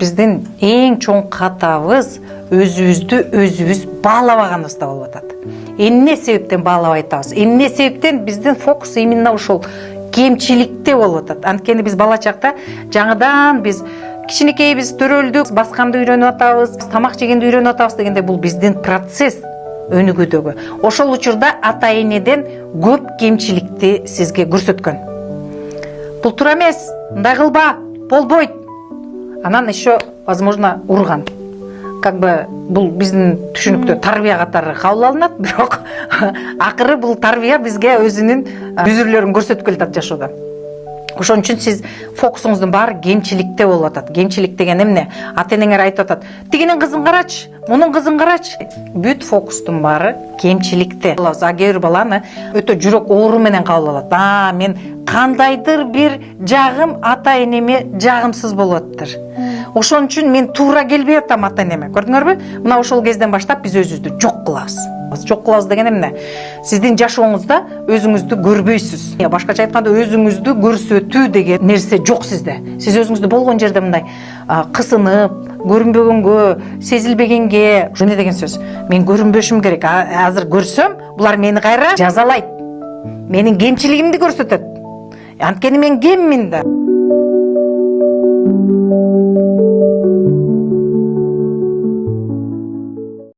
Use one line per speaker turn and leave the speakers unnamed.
биздин эң чоң катабыз өзүбүз баалабаганыбызда болуп атат. Эмне себептен баалабай атабыз? Эмне себептен биздин фокус именно ушул кемчиликте болуп атат. Анткени биз бала чакта жаңыдан биз кичинекейбиз төрөлдүк, басканды үйрөнүп атабыз, тамак жегенди үйрөнүп атабыз дегенде бул биздин процесс өнүгүүдөгү. Ошол учурда ата-энеден көп кемчиликти сизге көрсөткөн. Бул туура эмес, мындай кылба, болбойт. Анан еще, возможно, урган. Бул биздин түшүнүктө тарбия катары кабыл алынат, бирок акыры бул тарбия бизге өзүнүн үзүрлөрүн көрсөтүп келатат жашоодо. Ошон үчүн сиз фокусуңуздун баары кемчиликте болуп атат. Кемчилик деген эмне? Ата-энеңер айтып атат: "Тигинин кызын карачы, мунун кызын карачы." Бүт фокустун баары кемчиликте. А кээ бир баланы өтө жүрөк оору менен кабыл алат. Мен кандайдыр бир жагым ата-энеме жагымсыз болуп атыптыр. Ошон үчүн мен туура келбей атам ата-энеме. Көрдүңөрбү? Мына ошол кезден баштап биз өзүбүздү жок кылабыз. Жок кылабыз деген эмне? Сиздин жашооңузда өзүңүздү көрбөйсүз. Башкача айтканда, өзүңүздү көрсөтүү деген нерсе жок сизде. Сиз өзүңүздү болгон жерде мындай кысынып, көрүнбөгөнгө, сезилбегенге, эмне деген сөз? Мен көрүнбөшүм керек. Азыр көрсөм, булар мени кайра жазалайт. Менин кемчилигимди көрсөтөт. Анткени мен кеммин да.